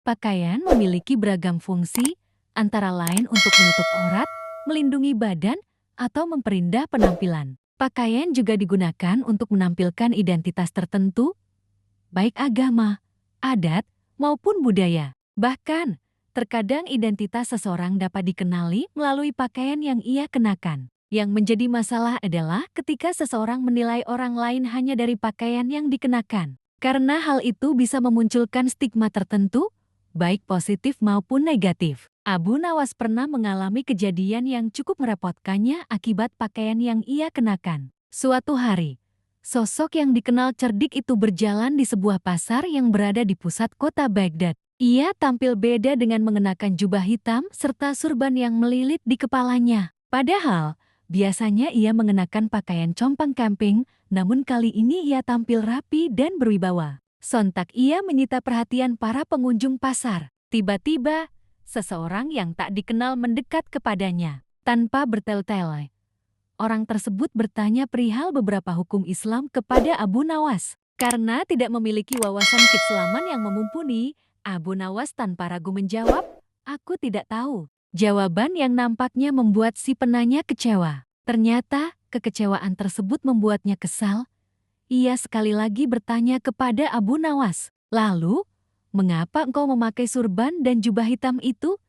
Pakaian memiliki beragam fungsi, antara lain untuk menutup aurat, melindungi badan, atau memperindah penampilan. Pakaian juga digunakan untuk menampilkan identitas tertentu, baik agama, adat, maupun budaya. Bahkan, terkadang identitas seseorang dapat dikenali melalui pakaian yang ia kenakan. Yang menjadi masalah adalah ketika seseorang menilai orang lain hanya dari pakaian yang dikenakan. Karena hal itu bisa memunculkan stigma tertentu, baik positif maupun negatif. Abu Nawas pernah mengalami kejadian yang cukup merepotkannya akibat pakaian yang ia kenakan. Suatu hari, sosok yang dikenal cerdik itu berjalan di sebuah pasar yang berada di pusat kota Baghdad. Ia tampil beda dengan mengenakan jubah hitam serta surban yang melilit di kepalanya. Padahal, biasanya ia mengenakan pakaian compang camping, namun kali ini ia tampil rapi dan berwibawa. Sontak ia menyita perhatian para pengunjung pasar. Tiba-tiba, seseorang yang tak dikenal mendekat kepadanya. Tanpa bertele-tele, orang tersebut bertanya perihal beberapa hukum Islam kepada Abu Nawas. Karena tidak memiliki wawasan keislaman yang mumpuni, Abu Nawas tanpa ragu menjawab, "Aku tidak tahu." Jawaban yang nampaknya membuat si penanya kecewa. Ternyata, kekecewaan tersebut membuatnya kesal. Ia sekali lagi bertanya kepada Abu Nawas, "Lalu, mengapa engkau memakai surban dan jubah hitam itu?"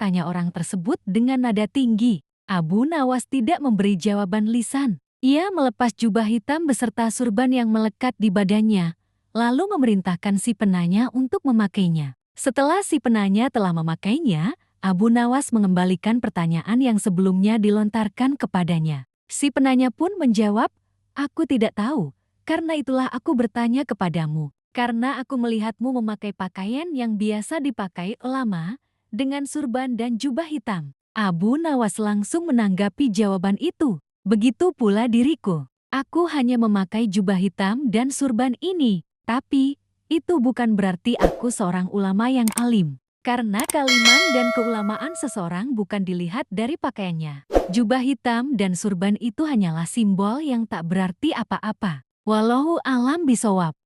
Tanya orang tersebut dengan nada tinggi. Abu Nawas tidak memberi jawaban lisan. Ia melepas jubah hitam beserta surban yang melekat di badannya, lalu memerintahkan si penanya untuk memakainya. Setelah si penanya telah memakainya, Abu Nawas mengembalikan pertanyaan yang sebelumnya dilontarkan kepadanya. Si penanya pun menjawab, "Aku tidak tahu, karena itulah aku bertanya kepadamu. Karena aku melihatmu memakai pakaian yang biasa dipakai ulama, dengan surban dan jubah hitam." Abu Nawas langsung menanggapi jawaban itu. "Begitu pula diriku. Aku hanya memakai jubah hitam dan surban ini. Tapi, itu bukan berarti aku seorang ulama yang alim. Karena kealiman dan keulamaan seseorang bukan dilihat dari pakaiannya. Jubah hitam dan surban itu hanyalah simbol yang tak berarti apa-apa. Wallahu a'lam bishawab."